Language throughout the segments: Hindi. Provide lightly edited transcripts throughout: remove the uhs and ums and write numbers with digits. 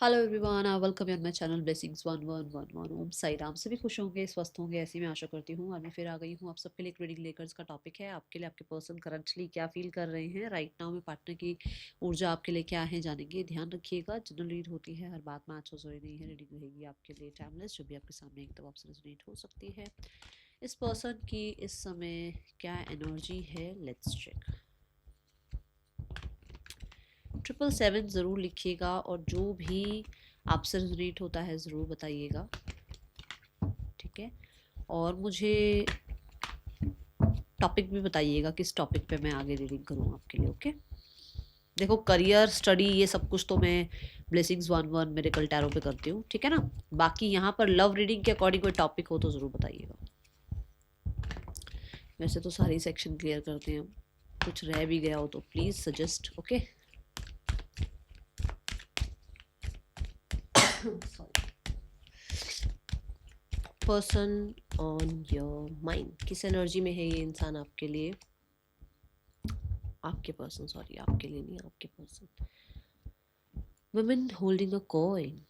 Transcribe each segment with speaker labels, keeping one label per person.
Speaker 1: Hello everyone, welcome on my channel blessings 1111। ओम साई राम। सभी खुश होंगे, स्वस्थ होंगे, ऐसी मैं आशा करती हूँ। आज मैं फिर आ गई हूँ आप सबके लिए एक रीडिंग लेकर। इसका टॉपिक है आपके लिए आपके पर्सन करंटली क्या फील कर रहे हैं राइट नाउ में। पार्टनर की ऊर्जा आपके लिए क्या है जानेंगे। ध्यान रखिएगा, जनरल रीड होती है, हर बात में आज जरूरी नहीं है। रीडिंग रहेगी आपके लिए टाइमलेस, जो भी आपके सामने एकदम आपसे रेजोनेट हो सकती है। इस पर्सन की इस समय क्या एनर्जी है, लेट्स चेक। 777 ज़रूर लिखिएगा और जो भी आपसे रिजोनेट होता है ज़रूर बताइएगा, ठीक है। और मुझे टॉपिक भी बताइएगा किस टॉपिक पे मैं आगे रीडिंग करूँ आपके लिए, ओके। देखो, करियर, स्टडी, ये सब कुछ तो मैं ब्लेसिंग्स 11 मेरे कल टैरो पे करती हूँ, ठीक है ना। बाकी यहाँ पर लव रीडिंग के अकॉर्डिंग कोई टॉपिक हो तो ज़रूर बताइएगा। वैसे तो सारी सेक्शन क्लियर करते हैं, कुछ रह भी गया हो तो please suggest, okay.
Speaker 2: Person on your mind, किस एनर्जी में है ये इंसान आपके लिए? आपके पर्सन, सॉरी, आपके लिए नहीं, आपके person. Women holding a coin.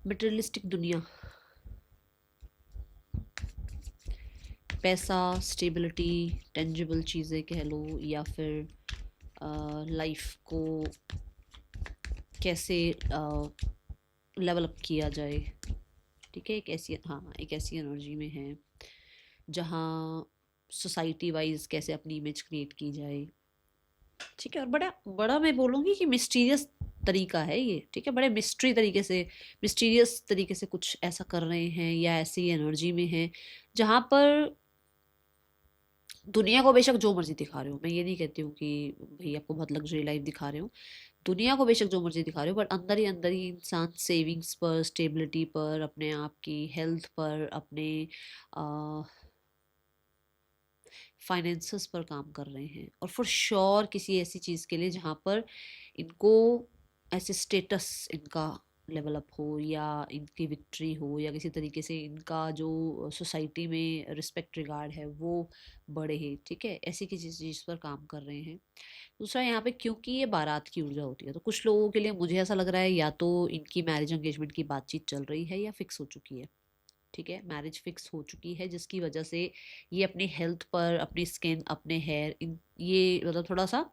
Speaker 1: Materialistic दुनिया, पैसा, स्टेबिलिटी, टेंजिबल चीज़ें कह लो, या फिर लाइफ को कैसे लेवल अप किया जाए, ठीक है। एक ऐसी एनर्जी में है जहाँ सोसाइटी वाइज कैसे अपनी इमेज क्रिएट की जाए, ठीक है। और बड़ा बड़ा मैं बोलूँगी कि मिस्टीरियस तरीका है ये, ठीक है। बड़े मिस्टीरियस तरीके से कुछ ऐसा कर रहे हैं या ऐसी एनर्जी में है जहाँ पर दुनिया को बेशक जो मर्जी दिखा रहे हो। मैं ये नहीं कहती हूँ कि भाई आपको बहुत लग्जरी लाइफ दिखा रहे हो, दुनिया को बेशक जो मर्जी दिखा रहे हो, बट अंदर ही इंसान सेविंग्स पर, स्टेबिलिटी पर, अपने आप की हेल्थ पर, अपने फाइनेंसेस पर काम कर रहे हैं। और फॉर श्योर किसी ऐसी चीज़ के लिए जहाँ पर इनको ऐसे स्टेटस इनका लेवल अप हो, या इनकी विक्ट्री हो, या किसी तरीके से इनका जो सोसाइटी में रिस्पेक्ट रिगार्ड है वो बढ़े है, ठीक है। ऐसी किसी चीज़ पर काम कर रहे हैं। दूसरा यहाँ पे, क्योंकि ये बारात की ऊर्जा होती है, तो कुछ लोगों के लिए मुझे ऐसा लग रहा है या तो इनकी मैरिज एंगेजमेंट की बातचीत चल रही है या फिक्स हो चुकी है, ठीक है। मैरिज फिक्स हो चुकी है, जिसकी वजह से ये अपनी हेल्थ पर, अपनी स्किन, अपने हेयर, इन ये मतलब थोड़ा सा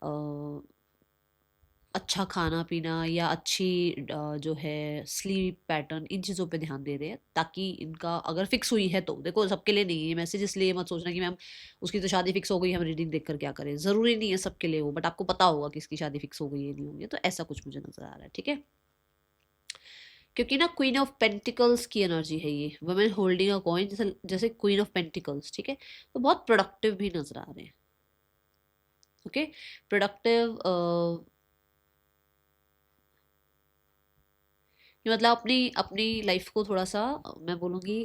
Speaker 1: अ, अच्छा खाना पीना या अच्छी जो है स्लीप पैटर्न, इन चीज़ों पे ध्यान दे रहे हैं, ताकि इनका अगर फिक्स हुई है तो देखो, सबके लिए नहीं है मैसेज, इसलिए मत सोचना कि मैम उसकी तो शादी फिक्स हो गई, हम रीडिंग देख कर क्या करें। ज़रूरी नहीं है सबके लिए हो, बट आपको पता होगा कि इसकी शादी फिक्स हो गई है नहीं होगी, तो ऐसा कुछ मुझे नज़र आ रहा है, ठीक है। क्योंकि ना क्वीन ऑफ पेंटिकल्स की एनर्जी है ये, वुमेन होल्डिंग अ कॉइन, जैसे जैसे क्वीन ऑफ पेंटिकल्स, ठीक है। तो बहुत प्रोडक्टिव भी नजर आ रहे हैं, ओके। प्रोडक्टिव मतलब अपनी अपनी लाइफ को थोड़ा सा मैं बोलूँगी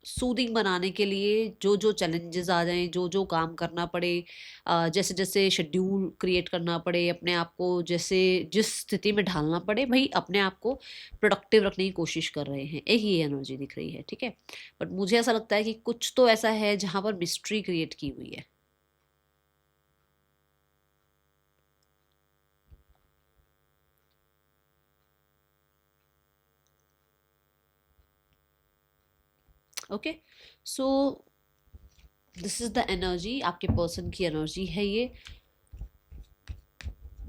Speaker 1: सूदिंग बनाने के लिए, जो जो चैलेंजेस आ जाएं, जो जो काम करना पड़े, जैसे जैसे शेड्यूल क्रिएट करना पड़े, अपने आप को जैसे जिस स्थिति में ढालना पड़े, भाई अपने आप को प्रोडक्टिव रखने की कोशिश कर रहे हैं, एक ये एनर्जी दिख रही है, ठीक है। बट मुझे ऐसा लगता है कि कुछ तो ऐसा है जहाँ पर मिस्ट्री क्रिएट की हुई है, okay. So this is the energy, आपके पर्सन की एनर्जी है ये।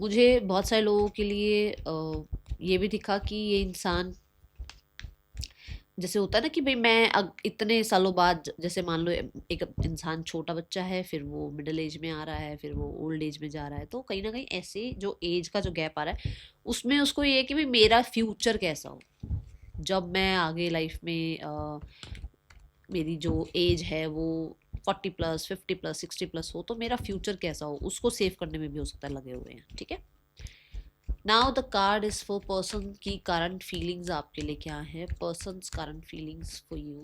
Speaker 1: मुझे बहुत सारे लोगों के लिए ये भी दिखा कि ये इंसान, जैसे होता है ना कि भाई मैं इतने सालों बाद, जैसे मान लो एक इंसान छोटा बच्चा है, फिर वो मिडिल एज में आ रहा है, फिर वो ओल्ड एज में जा रहा है, तो कहीं ना कहीं ऐसे जो एज का जो गैप आ रहा है, उसमें उसको ये है कि भाई मेरा फ्यूचर कैसा हो, जब मैं आगे लाइफ में मेरी जो एज है वो 40+, 50+, 60+ हो, तो मेरा फ्यूचर कैसा हो, उसको सेव करने में भी हो सकता है लगे हुए हैं, ठीक है। Now the card is for person की करंट फीलिंग्स आपके लिए क्या है, person current feelings for you.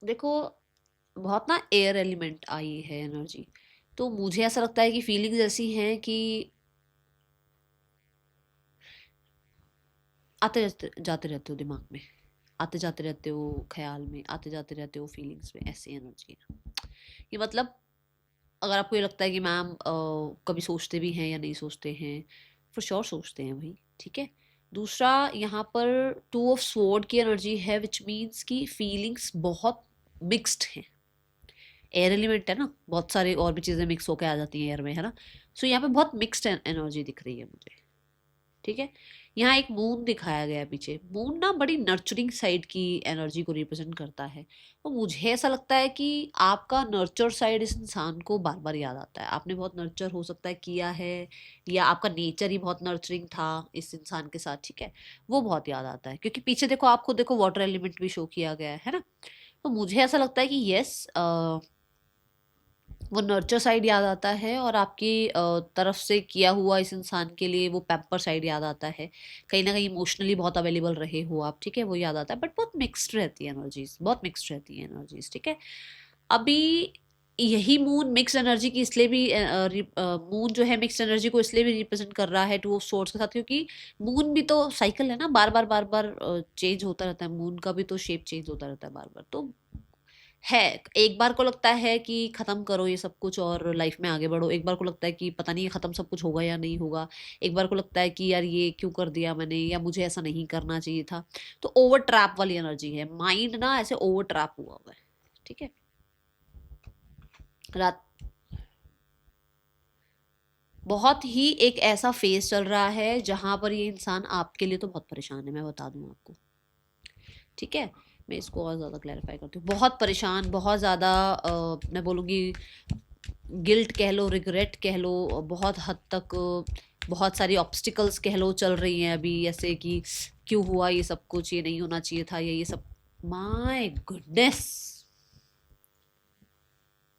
Speaker 1: देखो, बहुत ना एयर एलिमेंट आई है एनर्जी, तो मुझे ऐसा लगता है कि फीलिंग्स ऐसी हैं कि आते जाते जाते रहते हो दिमाग में, आते जाते रहते हो ख्याल में, आते जाते रहते हो फीलिंग्स में, ऐसी एनर्जी है ये। मतलब अगर आपको ये लगता है कि मैम कभी सोचते भी हैं या नहीं सोचते हैं, फॉर श्योर सोचते हैं भाई, ठीक है। दूसरा, यहाँ पर टू ऑफ स्वॉर्ड की एनर्जी है, विच मीन्स की फीलिंग्स बहुत मिक्स्ड हैं। एयर एलिमेंट है ना, बहुत सारे और भी चीज़ें मिक्स होकर आ जाती हैं एयर में, है ना। सो यहाँ पे बहुत मिक्स्ड एनर्जी दिख रही है मुझे, ठीक है। यहाँ एक मून दिखाया गया है पीछे। मून ना बड़ी नर्चरिंग साइड की एनर्जी को रिप्रेजेंट करता है। तो मुझे ऐसा लगता है कि आपका नर्चर साइड इस इंसान को बार बार याद आता है। आपने बहुत नर्चर हो सकता है किया है, या आपका नेचर ही बहुत नर्चरिंग था इस इंसान के साथ, ठीक है। वो बहुत याद आता है, क्योंकि पीछे देखो, आपको देखो वाटर एलिमेंट भी शो किया गया है ना। तो मुझे ऐसा लगता है कि यस, वो नर्चर साइड याद आता है, और आपकी तरफ से किया हुआ इस इंसान के लिए वो पैम्पर साइड याद आता है। कहीं ना कहीं इमोशनली बहुत अवेलेबल रहे हो आप, ठीक है, वो याद आता है। बट बहुत मिक्स्ड रहती है एनर्जीज, बहुत मिक्स्ड रहती है एनर्जीज, ठीक है। अभी यही मून मिक्स एनर्जी की इसलिए भी मून जो है मिक्स एनर्जी को इसलिए भी रिप्रेजेंट कर रहा है टू ऑफ सोर्स के साथ, क्योंकि मून भी तो साइकिल है ना, बार बार चेंज होता रहता है। मून का भी तो शेप चेंज होता रहता है बार बार। तो है, एक बार को लगता है कि खत्म करो ये सब कुछ और लाइफ में आगे बढ़ो, एक बार को लगता है कि पता नहीं ये खत्म सब कुछ होगा या नहीं होगा, एक बार को लगता है कि यार ये क्यों कर दिया मैंने, या मुझे ऐसा नहीं करना चाहिए था। तो ओवर ट्रैप वाली एनर्जी है, माइंड ना ऐसे ओवर ट्रैप हुआ हुआ है, ठीक है। रात बहुत ही एक ऐसा फेज चल रहा है जहां पर ये इंसान आपके लिए तो बहुत परेशान है, मैं बता दूं आपको, ठीक है। मैं इसको और ज़्यादा क्लैरिफाई करती हूँ। बहुत परेशान, बहुत ज़्यादा, मैं बोलूँगी गिल्ट कह लो, रिग्रेट कह लो, बहुत हद तक बहुत सारी ऑब्स्टिकल्स कह लो चल रही हैं अभी, ऐसे कि क्यों हुआ ये सब कुछ, ये नहीं होना चाहिए था, ये सब। My goodness,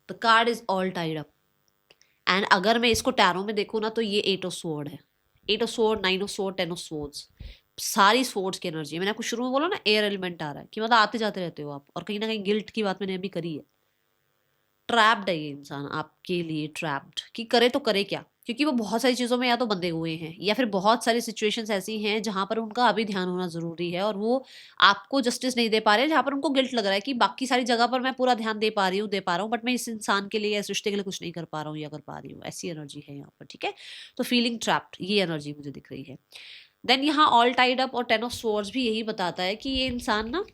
Speaker 1: the card is all tied up. And अगर मैं इसको टैरो में देखूँ ना, तो ये एट ऑफ स्वॉर्ड है। Eight of sword, nine of sword, ten of swords, सारी स्वॉर्ड्स की एनर्जी है। मैंने आपको शुरू में बोला ना, एयर एलिमेंट आ रहा है, कि मतलब आते जाते रहते हो आप, और कहीं ना कहीं गिल्ट की बात मैंने अभी करी है। ट्रैप्ड है ये इंसान आपके लिए, ट्रैप्ड, कि करे तो करे क्या, क्योंकि वो बहुत सारी चीज़ों में या तो बंधे हुए हैं, या फिर बहुत सारी सिचुएशंस ऐसी हैं जहां पर उनका अभी ध्यान होना ज़रूरी है, और वो आपको जस्टिस नहीं दे पा रहे हैं, जहां पर उनको गिल्ट लग रहा है कि बाकी सारी जगह पर मैं पूरा ध्यान दे पा रहा हूँ, बट मैं इस इंसान के लिए, इस रिश्ते के लिए कुछ नहीं कर पा रहा हूँ, या कर पा रही हूँ। ऐसी एनर्जी है यहाँ पर, ठीक है। तो फीलिंग ट्रैप्ड, ये एनर्जी मुझे दिख रही है। देन यहाँ ऑल टाइड अप और टेन ऑफ स्वॉर्ड्स भी यही बताता है कि ये इंसान ना,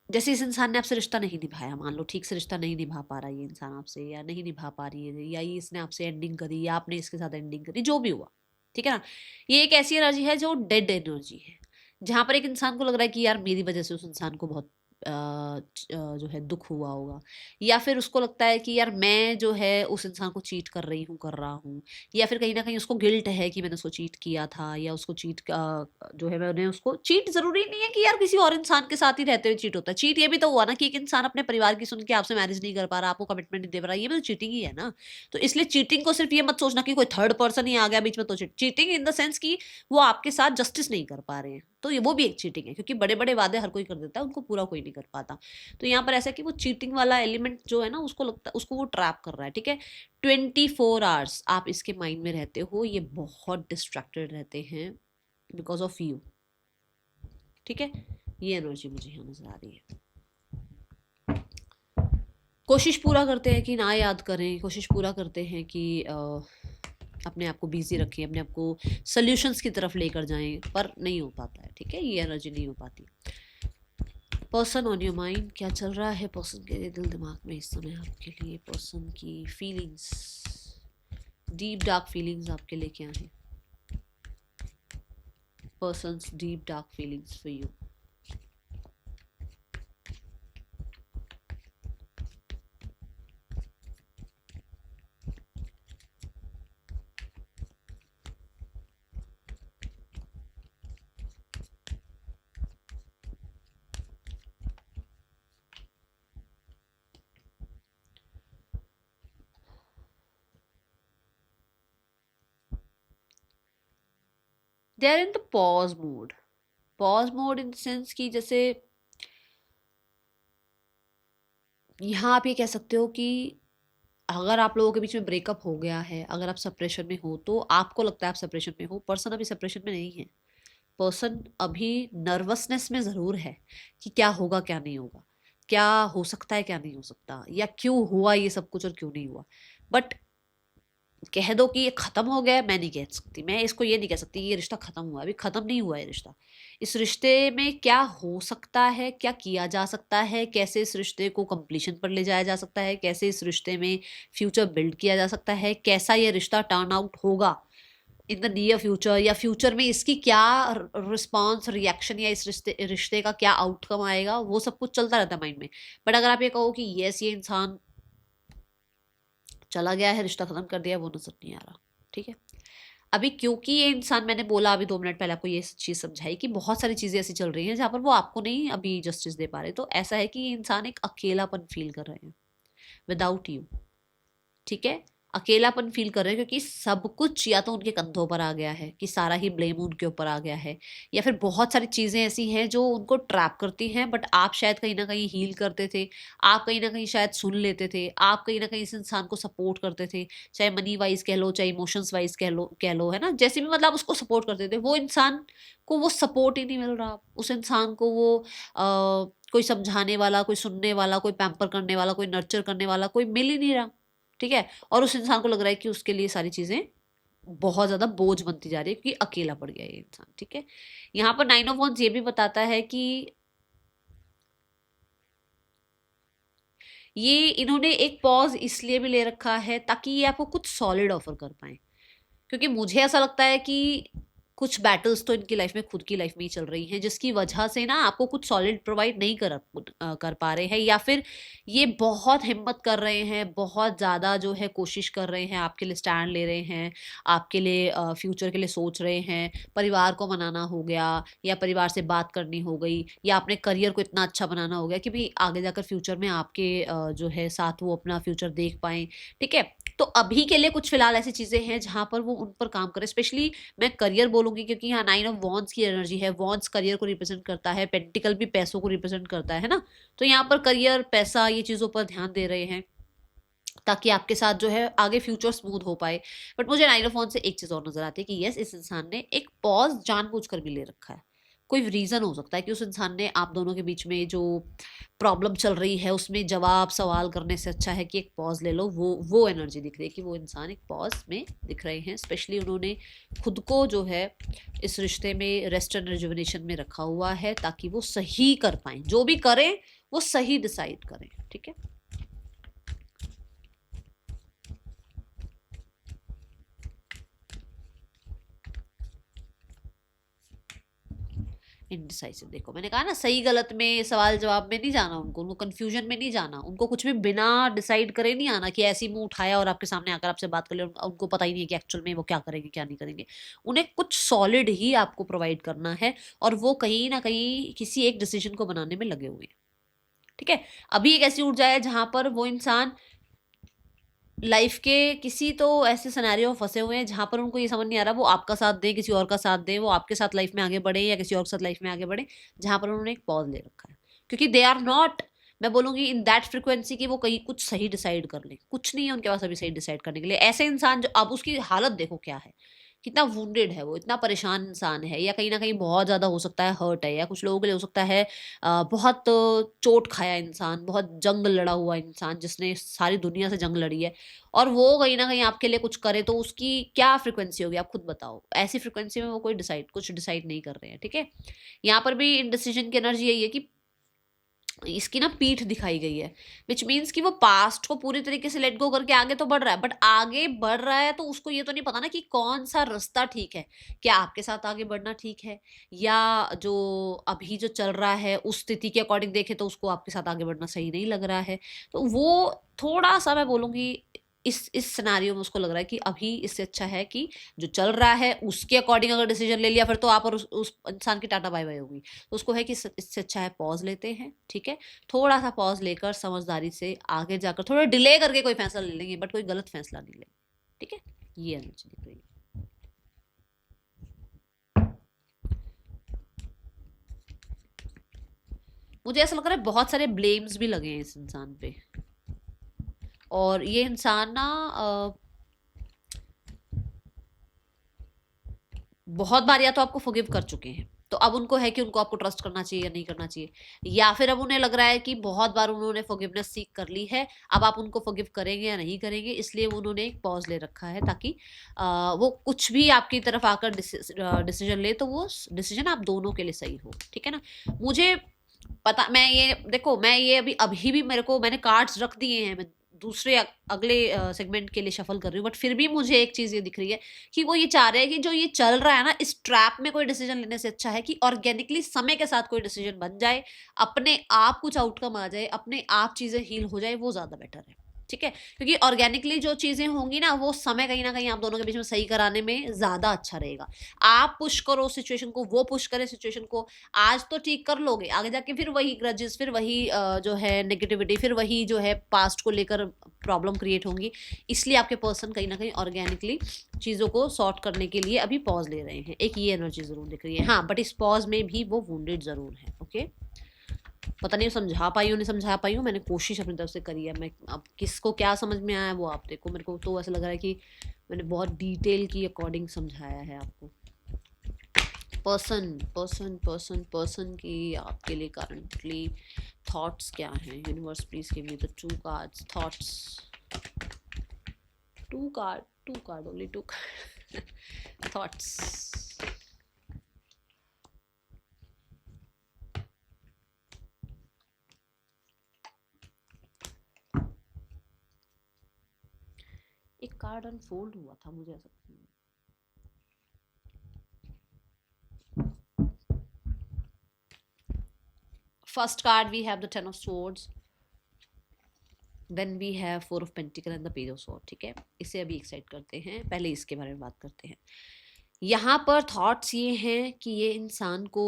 Speaker 1: जैसे इस इंसान ने आपसे रिश्ता नहीं निभाया, मान लो ठीक से रिश्ता नहीं निभा पा रहा है ये इंसान आपसे, या नहीं निभा पा रही है, या ये इसने आपसे एंडिंग करी, या आपने इसके साथ एंडिंग करी, जो भी हुआ, ठीक है ना। ये एक ऐसी एनर्जी है जो डेड एनर्जी है, जहां पर एक इंसान को लग रहा है कि यार मेरी वजह से उस इंसान को बहुत जो है दुख हुआ होगा, या फिर उसको लगता है कि यार मैं जो है उस इंसान को चीट कर रही हूँ, कर रहा हूँ, या फिर कहीं ना कहीं उसको गिल्ट है कि मैंने उसको चीट किया था, या उसको चीट जो है मैंने उसको चीट, जरूरी नहीं है कि यार किसी और इंसान के साथ ही रहते हुए चीट होता है। चीट ये भी तो हुआ ना कि एक इंसान अपने परिवार की सुन के आपसे मैरिज नहीं कर पा रहा, आपको कमिटमेंट नहीं दे पा रहा, ये भी तो चीटिंग ही है ना। तो इसलिए चीटिंग को सिर्फ ये मत सोचना कि कोई थर्ड पर्सन ही आ गया बीच में तो चीटिंग इन द सेंस कि वो आपके साथ जस्टिस नहीं कर पा रहे हैं, तो ये वो भी एक चीटिंग है, क्योंकि बड़े बड़े वादे हर कोई कर देता है, उनको पूरा कोई नहीं कर पाता। तो यहाँ पर ऐसा है कि वो चीटिंग वाला एलिमेंट जो है ना, उसको लगता है, उसको वो ट्रैप कर रहा है, ठीक है। 24 आवर्स आप इसके माइंड में रहते हो, ये बहुत डिस्ट्रैक्टेड रहते हैं बिकॉज ऑफ यू, ठीक है। ये एनर्जी मुझे यहाँ नजर आ रही है। कोशिश पूरा करते हैं कि ना याद करें, कोशिश पूरा करते हैं कि अपने आप को बिजी रखें, अपने आप को सोल्यूशंस की तरफ लेकर जाएं, पर नहीं हो पाता है, ठीक है। ये एनर्जी नहीं हो पाती। पर्सन ऑन योर माइंड, क्या चल रहा है पर्सन के दिल दिमाग में इस समय आपके लिए, पर्सन की फीलिंग्स, डीप डार्क फीलिंग्स आपके लिए क्या है, persons deep dark feelings for you. They are in the pause mode. Pause mode in the sense कि जैसे यहाँ आप ये कह सकते हो कि अगर आप लोगों के बीच में ब्रेकअप हो गया है, अगर आप सेपरेशन में हो, तो आपको लगता है आप सेपरेशन में हो, पर्सन अभी सेपरेशन में नहीं है। पर्सन अभी नर्वसनेस में ज़रूर है कि क्या होगा क्या नहीं होगा, क्या हो सकता है क्या नहीं हो सकता, या क्यों हुआ ये सब कुछ और क्यों नहीं हुआ। बट कह दो कि ये खत्म हो गया, मैं नहीं कह सकती, मैं इसको ये नहीं कह सकती कि ये रिश्ता खत्म हुआ है। अभी खत्म नहीं हुआ है रिश्ता। इस रिश्ते में क्या हो सकता है, क्या किया जा सकता है, कैसे इस रिश्ते को कंप्लीशन पर ले जाया जा सकता है, कैसे इस रिश्ते में फ्यूचर बिल्ड किया जा सकता है, कैसा ये रिश्ता टर्न आउट होगा इन द नियर फ्यूचर, या फ्यूचर में इसकी क्या रिस्पॉन्स रिएक्शन, या इस रिश्ते रिश्ते का क्या आउटकम आएगा, वो सब कुछ चलता रहता है माइंड में। बट अगर आप ये कहो कि यस ये इंसान चला गया है, रिश्ता खत्म कर दिया, वो नजर नहीं आ रहा। ठीक है, अभी क्योंकि ये इंसान, मैंने बोला अभी 2 मिनट पहले आपको ये चीज़ समझाई कि बहुत सारी चीज़ें ऐसी चल रही हैं जहाँ पर वो आपको नहीं अभी जस्टिस दे पा रहे। तो ऐसा है कि ये इंसान एक अकेलापन फील कर रहे हैं विदाउट यू। ठीक है, अकेलापन फील कर रहे हैं क्योंकि सब कुछ या तो उनके कंधों पर आ गया है, कि सारा ही ब्लेम उनके ऊपर आ गया है, या फिर बहुत सारी चीज़ें ऐसी हैं जो उनको ट्रैप करती हैं। बट आप शायद कहीं ना कहीं हील करते थे, आप कहीं ना कहीं शायद सुन लेते थे, आप कहीं ना कहीं इस इंसान को सपोर्ट करते थे, चाहे मनी वाइज कह लो, चाहे इमोशंस वाइज कह लो, है ना, जैसे भी मतलब उसको सपोर्ट करते थे। वो इंसान को वो सपोर्ट ही नहीं मिल रहा। उस इंसान को वो कोई समझाने वाला, कोई सुनने वाला, कोई पैम्पर करने वाला, कोई नर्चर करने वाला कोई मिल ही नहीं रहा। ठीक है, और उस इंसान को लग रहा है कि उसके लिए सारी चीजें बहुत ज्यादा बोझ बनती जा रही है क्योंकि अकेला पड़ गया ये इंसान। ठीक है, यहाँ पर 9 ऑफ वांड्स ये भी बताता है कि ये इन्होंने एक पॉज इसलिए भी ले रखा है ताकि ये आपको कुछ सॉलिड ऑफर कर पाए। क्योंकि मुझे ऐसा लगता है कि कुछ बैटल्स तो इनकी लाइफ में, खुद की लाइफ में ही चल रही हैं, जिसकी वजह से ना आपको कुछ सॉलिड प्रोवाइड नहीं कर पा रहे हैं, या फिर ये बहुत हिम्मत कर रहे हैं, बहुत ज़्यादा जो है कोशिश कर रहे हैं, आपके लिए स्टैंड ले रहे हैं, आपके लिए फ्यूचर के लिए सोच रहे हैं। परिवार को मनाना हो गया, या परिवार से बात करनी हो गई, या अपने करियर को इतना अच्छा बनाना हो गया कि भाई आगे जाकर फ्यूचर में आपके जो है साथ वो अपना फ्यूचर देख पाएँ। ठीक है, तो अभी के लिए कुछ फिलहाल ऐसी चीज़ें हैं जहाँ पर वो उन पर काम करें। स्पेशली मैं करियर बोलूंगी क्योंकि यहाँ 9 ऑफ वांड्स की एनर्जी है। वांड्स करियर को रिप्रेजेंट करता है, पेंटिकल भी पैसों को रिप्रेजेंट करता है ना। तो यहाँ पर करियर, पैसा, ये चीज़ों पर ध्यान दे रहे हैं ताकि आपके साथ जो है आगे फ्यूचर स्मूथ हो पाए। बट मुझे 9 ऑफ वांड्स से एक चीज़ और नजर आती है कि यस इस इंसान ने एक पॉज जानबूझकर भी ले रखा है। कोई रीज़न हो सकता है कि उस इंसान ने आप दोनों के बीच में जो प्रॉब्लम चल रही है उसमें जवाब सवाल करने से अच्छा है कि एक पॉज ले लो। वो एनर्जी दिख रही है कि वो इंसान एक पॉज में दिख रहे हैं। स्पेशली उन्होंने खुद को जो है इस रिश्ते में रेस्ट एंड रिजुविनेशन में रखा हुआ है ताकि वो सही कर पाए, जो भी करें वो सही डिसाइड करें। ठीक है, इनडिसाइसिव। देखो मैंने कहा ना, सही गलत में, सवाल जवाब में नहीं जाना उनको कंफ्यूजन में नहीं जाना, उनको कुछ भी बिना डिसाइड करे नहीं आना कि ऐसी मुंह उठाया और आपके सामने आकर आपसे बात कर ले। उनको पता ही नहीं है कि एक्चुअल में वो क्या करेंगे क्या नहीं करेंगे। उन्हें कुछ सॉलिड ही आपको प्रोवाइड करना है, और वो कहीं ना कहीं किसी एक डिसीजन को बनाने में लगे हुए हैं। ठीक है, अभी एक ऐसी ऊर्जा है जहां पर वो इंसान लाइफ के किसी तो ऐसे सिनेरियो में फंसे हुए हैं जहां पर उनको ये समझ नहीं आ रहा वो आपका साथ दें, किसी और का साथ दें, वो आपके साथ लाइफ में आगे बढ़े या किसी और के साथ लाइफ में आगे बढ़े, जहां पर उन्होंने एक पॉज ले रखा है। क्योंकि दे आर नॉट, मैं बोलूंगी इन दैट फ्रिक्वेंसी कि वो कहीं कुछ सही डिसाइड कर ले। कुछ नहीं है उनके पास अभी सही डिसाइड करने के लिए। ऐसे इंसान जो, अब उसकी हालत देखो क्या है, कितना वुंडेड है वो, इतना परेशान इंसान है, या कहीं ना कहीं बहुत ज़्यादा हो सकता है हर्ट है, या कुछ लोगों के लिए हो सकता है बहुत चोट खाया इंसान, बहुत जंग लड़ा हुआ इंसान जिसने सारी दुनिया से जंग लड़ी है, और वो कहीं ना कहीं आपके लिए कुछ करे तो उसकी क्या फ्रिक्वेंसी होगी आप खुद बताओ। ऐसी फ्रिक्वेंसी में वो कोई कुछ डिसाइड नहीं कर रहे हैं। ठीक है, यहाँ पर भी इंडिसीजन की एनर्जी यही है कि इसकी ना पीठ दिखाई गई है, विच मीन्स कि वो पास्ट को पूरी तरीके से लेट गो करके आगे तो बढ़ रहा है, बट आगे बढ़ रहा है तो उसको ये तो नहीं पता ना कि कौन सा रास्ता ठीक है। क्या आपके साथ आगे बढ़ना ठीक है, या जो अभी जो चल रहा है उस स्थिति के अकॉर्डिंग देखे तो उसको आपके साथ आगे बढ़ना सही नहीं लग रहा है। तो वो थोड़ा सा मैं बोलूँगी इस सिनेरियो में उसको लग रहा है कि अभी इससे अच्छा है कि जो चल रहा है उसके अकॉर्डिंग अगर डिसीजन ले लिया फिर तो आप और उस इंसान की टाटा बाय बाय होगी। तो उसको है कि इससे अच्छा है पॉज लेते हैं। ठीक है, थोड़ा सा पॉज लेकर समझदारी से आगे जाकर थोड़ा डिले करके कोई फैसला ले लेंगे, बट कोई गलत फैसला नहीं लेंगे। ठीक है, ये एनर्जी दिख रही है। मुझे ऐसा लग रहा है बहुत सारे ब्लेम्स भी लगे हैं इस इंसान पे, और ये इंसान ना बहुत बार या तो आपको फॉरगिव कर चुके हैं, तो अब उनको है कि उनको आपको ट्रस्ट करना चाहिए या नहीं करना चाहिए, या फिर अब उन्हें लग रहा है कि बहुत बार उन्होंने फॉरगिवनेस सीख कर ली है, अब आप उनको फॉरगिव करेंगे या नहीं करेंगे, इसलिए उन्होंने एक पॉज ले रखा है ताकि वो कुछ भी आपकी तरफ आकर डिसीजन ले तो वो डिसीजन आप दोनों के लिए सही हो, ठीक है ना। मुझे पता, मैं ये देखो, मैं ये अभी भी मैंने कार्ड्स रख दिए हैं, मैं दूसरे अगले सेगमेंट के लिए शफल कर रही हूँ, बट फिर भी मुझे एक चीज ये दिख रही है कि वो ये चाह रहे हैं कि जो ये चल रहा है ना, इस ट्रैप में कोई डिसीजन लेने से अच्छा है कि ऑर्गेनिकली समय के साथ कोई डिसीजन बन जाए, अपने आप कुछ आउटकम आ जाए, अपने आप चीजें हील हो जाए, वो ज्यादा बेटर है, ठीक है। क्योंकि ऑर्गेनिकली जो चीजें होंगी ना, वो समय कहीं ना कहीं आप दोनों के बीच में सही कराने में ज्यादा अच्छा रहेगा। आप पुश करो सिचुएशन को, वो पुश करे सिचुएशन को, आज तो ठीक कर लोगे, आगे जाके फिर वही ग्रजेस, फिर वही जो है नेगेटिविटी, फिर वही जो है पास्ट को लेकर प्रॉब्लम क्रिएट होंगी। इसलिए आपके पर्सन कहीं ना कहीं ऑर्गेनिकली चीज़ों को सॉर्ट करने के लिए अभी पॉज ले रहे हैं, एक ये एनर्जी जरूर दिख रही है। हाँ, बट इस पॉज में भी वो वुंडेड जरूर है, ओके। पता नहीं समझा पाई हूँ नहीं समझा पाई हूँ, मैंने कोशिश अपनी तरफ से करी है। मैं अब किसको क्या समझ में आया वो आप देखो, मेरे को तो ऐसा लग रहा है कि मैंने बहुत डिटेल की अकॉर्डिंग समझाया है आपको। पर्सन पर्सन पर्सन पर्सन की आपके लिए करंटली थॉट्स क्या हैं? Universe please give me the two cards thoughts, two card only two thoughts. एक कार्ड अनफोल्ड हुआ था, मुझे ऐसा first card we have the 10 of swords, then we have 4 of pentacle and the page of sword, ठीक है। इसे अभी एक्साइट करते हैं, पहले इसके बारे में बात करते हैं। यहाँ पर थॉट्स ये हैं कि ये इंसान को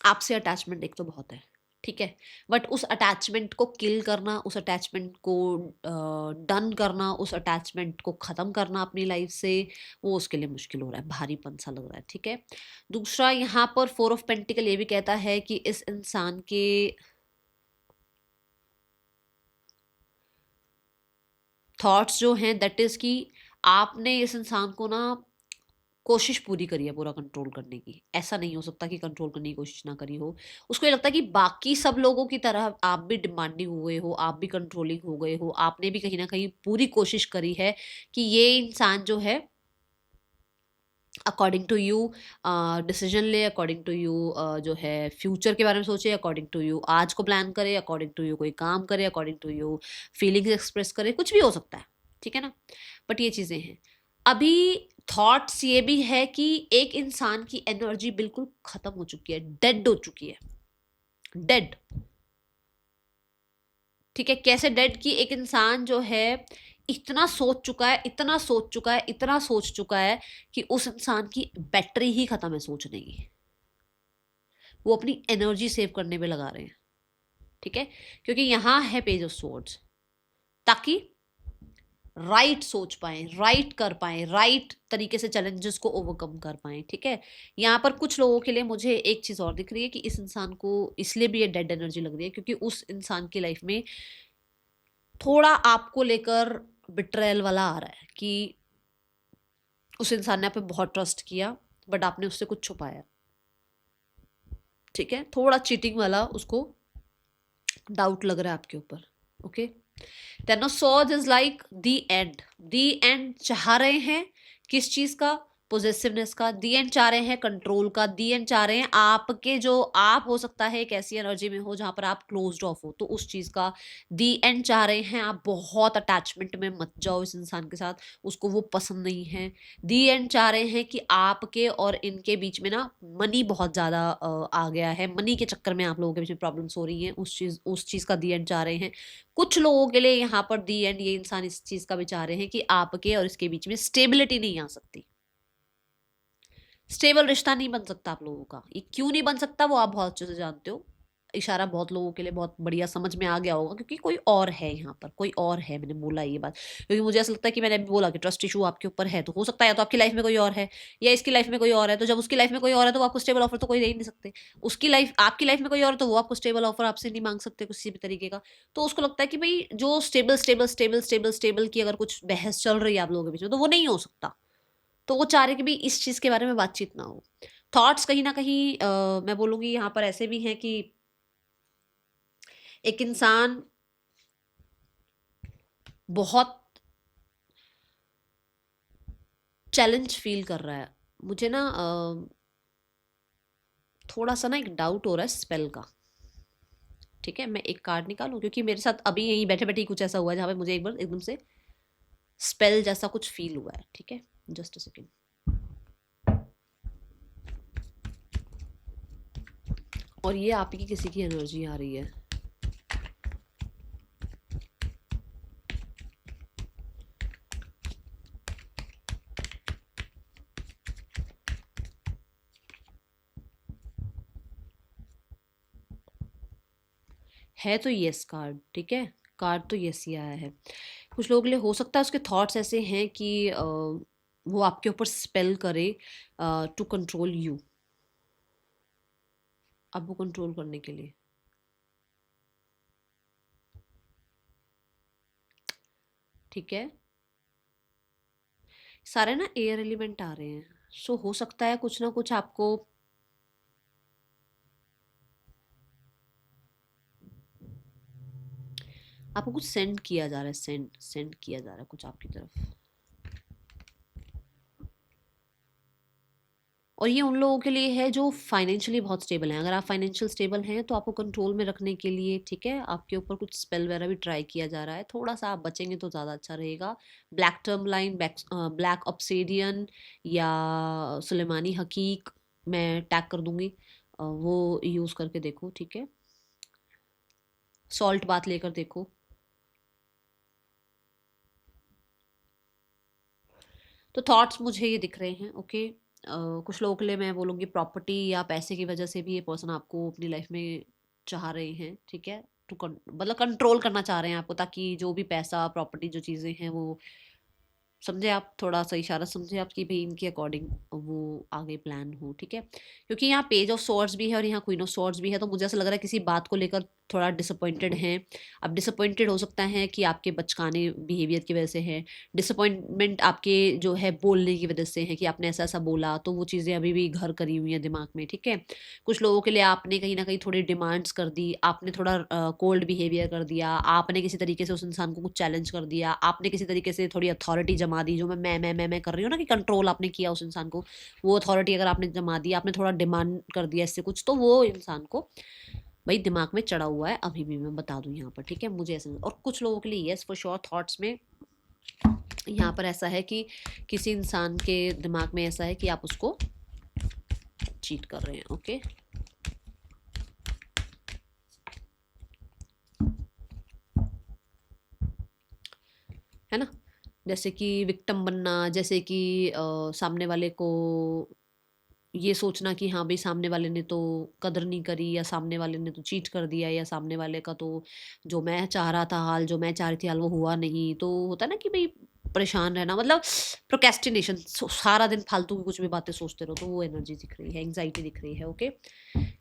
Speaker 1: आपसे अटैचमेंट एक तो बहुत है, ठीक है, बट उस अटैचमेंट को किल करना, उस अटैचमेंट को डन करना, उस अटैचमेंट को ख़त्म करना अपनी लाइफ से, वो उसके लिए मुश्किल हो रहा है, भारीपन सा लग रहा है, ठीक है। दूसरा, यहाँ पर 4 ऑफ पेंटिकल ये भी कहता है कि इस इंसान के थॉट्स जो हैं, दैट इज़ कि आपने इस इंसान को ना कोशिश पूरी करी है पूरा कंट्रोल करने की, ऐसा नहीं हो सकता कि कंट्रोल करने की कोशिश ना करी हो। उसको ये लगता है कि बाकी सब लोगों की तरह आप भी डिमांडिंग हो गए हो, आप भी कंट्रोलिंग हो गए हो, आपने भी कहीं ना कहीं पूरी कोशिश करी है कि ये इंसान जो है अकॉर्डिंग टू यू डिसीजन ले, अकॉर्डिंग टू यू जो है फ्यूचर के बारे में सोचे, अकॉर्डिंग टू यू आज को प्लान करे, अकॉर्डिंग टू यू कोई काम करे, according to you feelings express करे, कुछ भी हो सकता है, ठीक है ना। बट ये चीज़ें हैं। अभी थॉट्स ये भी है कि एक इंसान की एनर्जी बिल्कुल खत्म हो चुकी है, डेड हो चुकी है, डेड, ठीक है। कैसे डेड? की एक इंसान जो है इतना सोच चुका है, इतना सोच चुका है, इतना सोच चुका है कि उस इंसान की बैटरी ही खत्म है सोचने की, वो अपनी एनर्जी सेव करने पे लगा रहे हैं, ठीक है। क्योंकि यहां है पेज ऑफ स्वॉर्ड्स, ताकि राइट सोच पाए, राइट कर पाए, राइट तरीके से चैलेंजेस को ओवरकम कर पाए, ठीक है। यहाँ पर कुछ लोगों के लिए मुझे एक चीज़ और दिख रही है कि इस इंसान को इसलिए भी ये डेड एनर्जी लग रही है क्योंकि उस इंसान की लाइफ में थोड़ा आपको लेकर बिट्रेयल वाला आ रहा है कि उस इंसान ने आप पे बहुत ट्रस्ट किया बट आपने उससे कुछ छुपाया, ठीक है। थोड़ा चीटिंग वाला उसको डाउट लग रहा है आपके ऊपर, okay. Ten of Swords is like the end. The end चाह रहे हैं किस चीज का? पोजेसिवनेस का। दी एंड चाह रहे हैं कंट्रोल का। दी एंड चाह रहे हैं आपके जो आप हो सकता है एक ऐसी एनर्जी में हो जहां पर आप क्लोज्ड ऑफ हो, तो उस चीज का दी एंड चाह रहे हैं। आप बहुत अटैचमेंट में मत जाओ इस इंसान के साथ, उसको वो पसंद नहीं है। दी एंड चाह रहे हैं कि आपके और इनके बीच में ना मनी बहुत ज्यादा आ गया है, मनी के चक्कर में आप लोगों के बीच में प्रॉब्लम्स हो रही हैं, उस चीज का दी एंड चाह रहे हैं। कुछ लोगों के लिए यहाँ पर दी एंड ये इंसान इस चीज का भी चाह रहे हैं कि आपके और इसके बीच में स्टेबिलिटी नहीं आ सकती, स्टेबल रिश्ता नहीं बन सकता आप लोगों का। ये क्यों नहीं बन सकता वो आप बहुत अच्छे से जानते हो, इशारा बहुत लोगों के लिए बहुत बढ़िया समझ में आ गया होगा, क्योंकि कोई और है यहाँ पर, कोई और है, मैंने बोला ये बात क्योंकि मुझे ऐसा लगता है कि मैंने अभी बोला कि ट्रस्ट इशू आपके ऊपर है, तो हो सकता है या तो आपकी लाइफ में कोई और है या इसकी लाइफ में कोई और है। तो जब उसकी लाइफ में कोई और है तो वो आपको स्टेबल ऑफर तो कोई दे ही नहीं सकते। उसकी लाइफ, आपकी लाइफ में कोई और है तो वो आपको स्टेबल ऑफर आपसे नहीं मांग सकते किसी भी तरीके का। तो उसको लगता है कि भाई जो stable stable stable stable stable की अगर कुछ बहस चल रही है आप लोगों के बीच में, तो वो नहीं हो सकता। तो वो चाह रहे कि भाई इस चीज के बारे में बातचीत ना हो। थॉट्स कहीं ना कहीं मैं बोलूंगी यहाँ पर ऐसे भी हैं कि एक इंसान बहुत चैलेंज फील कर रहा है। मुझे ना थोड़ा सा ना एक डाउट हो रहा है स्पेल का। ठीक है, मैं एक कार्ड निकालूं, क्योंकि मेरे साथ अभी यहीं बैठे बैठे कुछ ऐसा हुआ है जहाँ पे मुझे एक बार एकदम से स्पेल जैसा कुछ फील हुआ है। ठीक है, जस्ट अ सेकेंड। और ये आप ही की किसी की एनर्जी आ रही है तो यस कार्ड। ठीक है, कार्ड तो यस ही आया है। कुछ लोगों के लिए हो सकता है उसके थॉट्स ऐसे हैं कि वो आपके ऊपर स्पेल करे टू कंट्रोल यू, आपको कंट्रोल करने के लिए। ठीक है, सारे ना एयर एलिमेंट आ रहे हैं। सो हो सकता है कुछ ना कुछ आपको कुछ सेंड किया जा रहा है, सेंड सेंड किया जा रहा है कुछ आपकी तरफ। और ये उन लोगों के लिए है जो फाइनेंशियली बहुत स्टेबल हैं। अगर आप फाइनेंशियल स्टेबल हैं तो आपको कंट्रोल में रखने के लिए, ठीक है, आपके ऊपर कुछ स्पेल वगैरह भी ट्राई किया जा रहा है। थोड़ा सा आप बचेंगे तो ज़्यादा अच्छा रहेगा। Black term line, black obsidian या सुलेमानी हकीक मैं टैग कर दूंगी, वो यूज़ करके देखो। ठीक है, सॉल्ट बात लेकर देखो। तो थॉट्स मुझे ये दिख रहे हैं। ओके, कुछ लोगों के लिए मैं बोलूँगी प्रॉपर्टी या पैसे की वजह से भी ये पर्सन आपको अपनी लाइफ में चाह रहे हैं। ठीक है, टू मतलब कंट्रोल करना चाह रहे हैं आपको, ताकि जो भी पैसा प्रॉपर्टी जो चीज़ें हैं वो, समझे आप, थोड़ा सा इशारा समझे आप कि भाई इनके अकॉर्डिंग वो आगे प्लान हो। ठीक है, क्योंकि यहाँ पेज ऑफ स्वॉर्ड्स भी है और यहाँ क्वीन ऑफ स्वॉर्ड्स भी है, तो मुझे ऐसा लग रहा है किसी बात को लेकर थोड़ा डिसअपॉइंटेड हैं। अब डिसअपॉइंटेड हो सकता है कि आपके बचकाने बिहेवियर की वजह से है, डिसअपॉइंटमेंट आपके जो है बोलने की वजह से है कि आपने ऐसा ऐसा बोला, तो वो चीज़ें अभी भी घर करी हुई हैं दिमाग में। ठीक है, कुछ लोगों के लिए आपने कहीं ना कहीं थोड़ी डिमांड्स कर दी, आपने थोड़ा कोल्ड बिहेवियर कर दिया, आपने किसी तरीके से उस इंसान को कुछ चैलेंज कर दिया, आपने किसी तरीके से थोड़ी अथॉरिटी जमा दी, जो मैं कर रही हूँ ना, कि कंट्रोल आपने किया उस इंसान को, वो अथॉरिटी अगर आपने जमा दी, आपने थोड़ा डिमांड कर दिया इससे कुछ, तो वो इंसान को भाई दिमाग में चढ़ा हुआ है अभी भी, मैं बता दूं यहाँ पर। ठीक है, मुझे ऐसा, और कुछ लोगों के लिए यस फॉर श्योर थॉट्स में यहाँ पर ऐसा है कि किसी इंसान के दिमाग में ऐसा है कि आप उसको चीट कर रहे हैं। ओके, है ना, जैसे कि विक्टिम बनना, जैसे कि सामने वाले को ये सोचना कि हाँ भाई सामने वाले ने तो कदर नहीं करी, या सामने वाले ने तो चीट कर दिया, या सामने वाले का तो जो मैं चाह रहा था हाल, जो मैं चाह रही थी हाल, वो हुआ नहीं। तो होता है ना कि भाई परेशान रहना, मतलब प्रोकेस्टिनेशन, सारा दिन फालतू की कुछ भी बातें सोचते रहो, तो वो एनर्जी दिख रही है, एंग्जाइटी दिख रही है। Okay,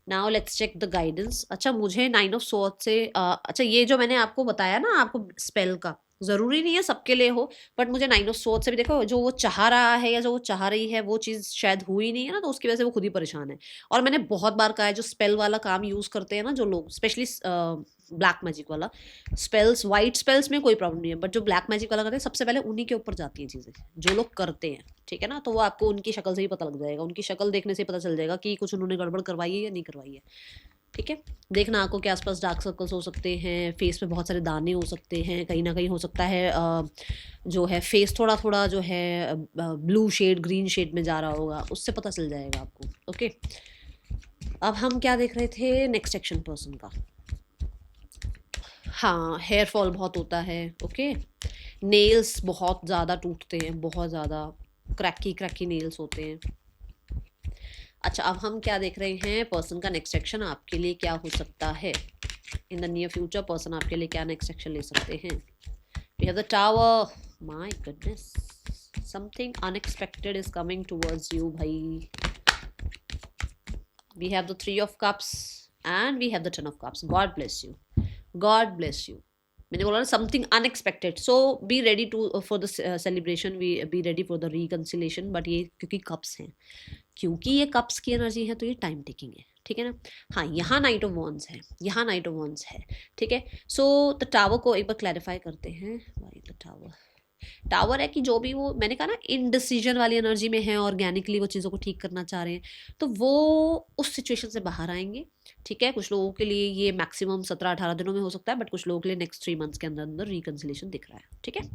Speaker 1: now let's check the guidance. अच्छा, मुझे नाइन ऑफ स्वॉर्ड्स से अच्छा, ये जो मैंने आपको बताया ना आपको स्पेल का, जरूरी नहीं है सबके लिए हो, बट मुझे नाइन ऑफ स्वॉर्ड्स से भी देखो, जो वो चाह रहा है या जो वो चाह रही है वो चीज़ शायद हुई नहीं है ना, तो उसकी वजह से वो खुद ही परेशान है। और मैंने बहुत बार कहा है, जो स्पेल वाला काम यूज़ करते हैं ना जो लोग, स्पेशली ब्लैक मैजिक वाला, स्पेल्स, वाइट स्पेल्स में कोई प्रॉब्लम नहीं है, बट जो ब्लैक मैजिक वाला करते हैं सबसे पहले उन्हीं के ऊपर जाती हैं चीज़ें, जो लोग करते हैं। ठीक है ना, तो वो आपको उनकी शक्ल से ही पता लग जाएगा, उनकी शक्ल देखने से ही पता चल जाएगा कि कुछ उन्होंने गड़बड़ करवाई है या नहीं करवाई है। ठीक है, देखना आंखों के आसपास डार्क सर्कल्स हो सकते हैं, फेस पे बहुत सारे दाने हो सकते हैं, कहीं ना कहीं हो सकता है जो है फेस थोड़ा थोड़ा जो है ब्लू शेड, ग्रीन शेड में जा रहा होगा, उससे पता चल जाएगा आपको। ओके, अब हम क्या देख रहे थे, नेक्स्ट एक्शन पर्सन का। हाँ, हेयर फॉल बहुत होता है। ओके, नेल्स बहुत ज़्यादा टूटते हैं, बहुत ज़्यादा क्रैकी क्रैकी नेल्स होते हैं।
Speaker 2: अच्छा, अब हम क्या देख रहे हैं, पर्सन का नेक्स्ट एक्शन आपके लिए क्या हो सकता है in the near future. Person आपके लिए क्या नेक्स्ट एक्शन ले सकते हैं। We have the tower, my goodness, something unexpected is coming towards you भाई। We have the 3 of cups and we have the 10 of cups. God bless you, God bless you. मैंने बोला ना something unexpected, so be ready to for the celebration, be ready for the reconciliation. But ये क्योंकि कप्स हैं, क्योंकि ये कप्स की एनर्जी है तो ये टाइम टेकिंग है, ठीक है ना। हाँ, यहाँ नाइट ऑफ वॉन्ड्स है, यहाँ नाइट ऑफ वॉन्ड्स है, ठीक है। सो द टावर को एक बार क्लैरिफाई करते हैं। वाई द टावर, टावर है कि जो भी वो मैंने कहा ना इनडिसीजन वाली एनर्जी में है, ऑर्गेनिकली वो चीज़ों को ठीक करना चाह रहे हैं, तो वो उस सिचुएशन से बाहर आएंगे, ठीक है। कुछ लोगों के लिए ये मैक्सिमम 17-18 दिनों में हो सकता है, बट कुछ लोगों के लिए नेक्स्ट 3 मंथ्स के अंदर अंदर रिकंसिलेशन दिख रहा है, ठीक है।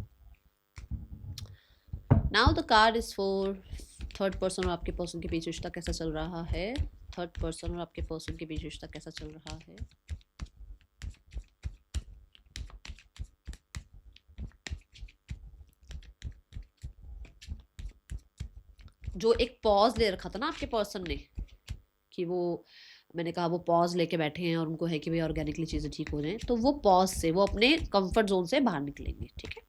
Speaker 2: Now the card is for third person और आपके पर्सन के बीच रिश्ता कैसा चल रहा है। थर्ड पर्सन और आपके पर्सन के बीच रिश्ता कैसा चल रहा है। जो एक पॉज ले रखा था ना आपके पर्सन ने, कि वो मैंने कहा वो पॉज लेके बैठे हैं और उनको है कि भाई ऑर्गेनिकली चीज़ें ठीक हो जाएं, तो वो पॉज से वो अपने कंफर्ट जोन से बाहर निकलेंगे, ठीक है।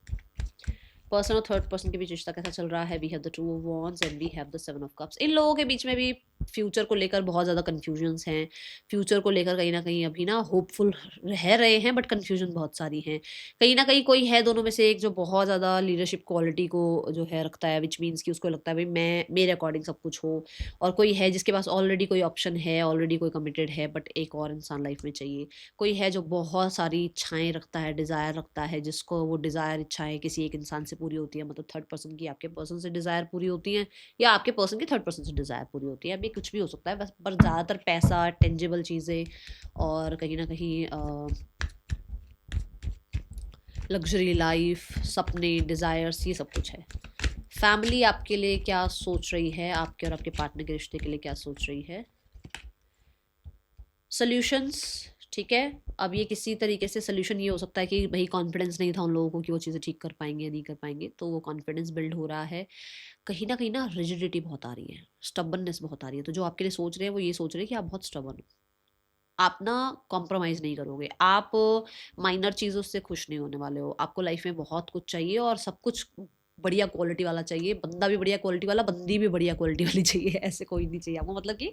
Speaker 2: पर्सन और थर्ड पर्सन के बीच रिश्ता कैसा चल रहा है। We have the 2 of wands and we have the 7 of cups. इन लोगों के बीच में भी फ्यूचर को लेकर बहुत ज़्यादा कन्फ्यूजन्स हैं। फ्यूचर को लेकर कहीं ना कहीं अभी ना होपफुल रह रहे हैं, बट कन्फ्यूजन बहुत सारी हैं। कहीं ना कहीं कोई है दोनों में से एक जो बहुत ज़्यादा लीडरशिप क्वालिटी को जो है रखता है, विच मीन्स कि उसको लगता है भाई मैं मेरे अकॉर्डिंग सब कुछ हो, और कोई है जिसके पास ऑलरेडी कोई ऑप्शन है, ऑलरेडी कोई कमिटेड है, बट एक और इंसान लाइफ में चाहिए। कोई है जो बहुत सारी इच्छाएं रखता है, डिज़ायर रखता है, जिसको वो डिज़ायर इच्छाएं किसी एक इंसान से पूरी होती है, मतलब थर्ड पर्सन की आपके पर्सन से डिज़ायर पूरी होती है, या आपके पर्सन की थर्ड पर्सन से डिज़ायर पूरी होती है। अब ये कुछ भी हो सकता है, बस पर ज़्यादातर पैसा, टेंजिबल चीज़ें और कहीं ना कहीं लग्जरी लाइफ, सपने, डिज़ायर्स, ये सब कुछ है। फैमिली आपके लिए क्या सोच रही है, आपके और आपके पार्टनर के रिश्ते के लिए क्या सोच रही है। सॉल्यूशंस, ठीक है। अब ये किसी तरीके से सोल्यूशन ये हो सकता है कि भाई कॉन्फिडेंस नहीं था उन लोगों को कि वो चीज़ें ठीक कर पाएंगे या नहीं कर पाएंगे, तो वो कॉन्फिडेंस बिल्ड हो रहा है। कहीं ना रिजिडिटी बहुत आ रही है, स्टबननेस बहुत आ रही है। तो जो आपके लिए सोच रहे हैं वो ये सोच रहे हैं कि आप बहुत स्टबन हो, आप ना कॉम्प्रोमाइज़ नहीं करोगे, आप माइनर चीज़ों से खुश नहीं होने वाले हो। आपको लाइफ में बहुत कुछ चाहिए और सब कुछ बढ़िया क्वालिटी वाला चाहिए, बंदा भी बढ़िया क्वालिटी वाला, बंदी भी बढ़िया क्वालिटी वाली चाहिए, ऐसे कोई नहीं चाहिए आपको, मतलब कि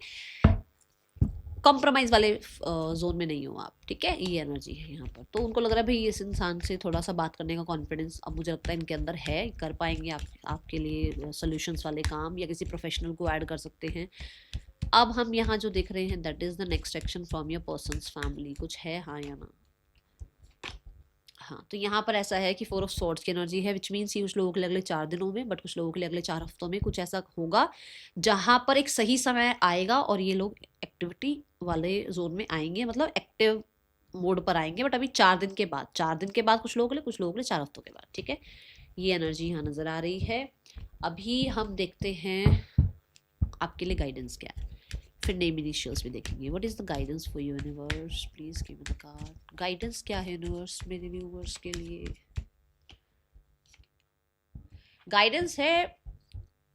Speaker 2: कॉम्प्रोमाइज़ वाले जोन में नहीं हो आप, ठीक है। ये एनर्जी है यहाँ पर। तो उनको लग रहा है भाई इस इंसान से थोड़ा सा बात करने का कॉन्फिडेंस अब मुझे लगता है इनके अंदर है, कर पाएंगे आपके लिए सोल्यूशंस वाले काम, या किसी प्रोफेशनल को ऐड कर सकते हैं। अब हम यहाँ जो देख रहे हैं that is the next action from your persons family. कुछ है हाँ या ना। हाँ, तो यहाँ पर ऐसा है कि 4 ऑफ स्वॉर्ड्स की एनर्जी है, विच मीन्स कुछ लोगों के लिए अगले 4 दिनों में, बट कुछ लोगों के लिए अगले 4 हफ्तों में कुछ ऐसा होगा जहाँ पर एक सही समय आएगा और ये लोग एक्टिविटी वाले जोन में आएंगे, मतलब एक्टिव मोड पर आएंगे। बट अभी 4 दिन के बाद, 4 दिन के बाद कुछ लोगों के लिए, कुछ लोगों के लिए 4 हफ्तों के बाद, ठीक है। ये एनर्जी यहाँ नज़र आ रही है। अभी हम देखते हैं आपके लिए गाइडेंस क्या है, फिर नेम इनिशियल्स भी देखेंगे। What is the guidance for universe, please give me the card. Guidance क्या है यूनिवर्स मेरे व्यूवर्स के लिए। गाइडेंस है,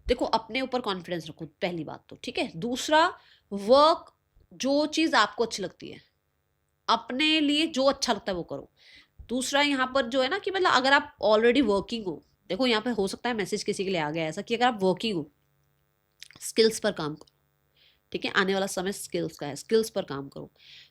Speaker 2: देखो अपने ऊपर कॉन्फिडेंस रखो पहली बात तो, ठीक है। दूसरा, वर्क, जो चीज़ आपको अच्छी लगती है, अपने लिए जो अच्छा लगता है वो करो। दूसरा यहाँ पर जो है ना कि मतलब अगर आप ऑलरेडी वर्किंग हो, देखो यहाँ पे हो सकता है मैसेज किसी के लिए आ गया ऐसा कि अगर आप वर्किंग हो, स्किल्स पर काम करो, ठीक है। आने वाला समय स्किल्स का है, स्किल्स पर काम करो।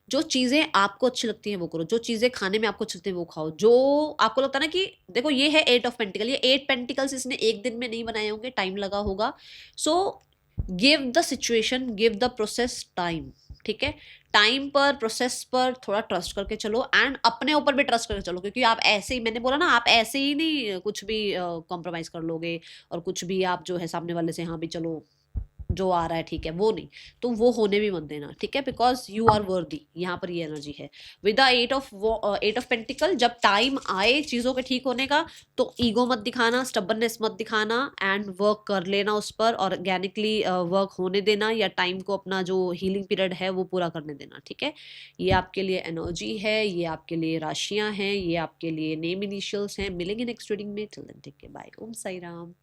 Speaker 2: जो चीज़ें आपको अच्छी लगती हैं वो करो, जो चीज़ें खाने में आपको अच्छी लगती हैं वो खाओ। जो आपको लगता है ना कि देखो ये है 8 ऑफ पेंटिकल, ये 8 पेंटिकल्स इसने एक दिन में नहीं बनाए होंगे, टाइम लगा होगा। So give the situation, give the process time, ठीक है। टाइम पर, प्रोसेस पर थोड़ा ट्रस्ट करके चलो, एंड अपने ऊपर भी ट्रस्ट करके चलो, क्योंकि आप ऐसे ही, मैंने बोला ना, आप ऐसे ही नहीं कुछ भी कॉम्प्रोमाइज़ कर लोगे और कुछ भी आप जो है सामने वाले से हाँ भी चलो जो आ रहा है ठीक है, वो नहीं, तो वो होने भी मत देना, ठीक है। बिकॉज यू आर वर्दी, यहाँ पर ये एनर्जी है विद द 8 ऑफ पेंटिकल। जब टाइम आए चीज़ों के ठीक होने का, तो ईगो मत दिखाना, स्टबननेस मत दिखाना, एंड वर्क कर लेना उस पर, ऑर्गेनिकली वर्क होने देना, या टाइम को अपना जो हीलिंग पीरियड है वो पूरा करने देना, ठीक है। ये आपके लिए एनर्जी है, ये आपके लिए राशियाँ हैं, ये आपके लिए नेम इनिशियल्स हैं। मिलेंगे नेक्स्ट रीडिंग में, till then take care, bye, Om Sai Ram.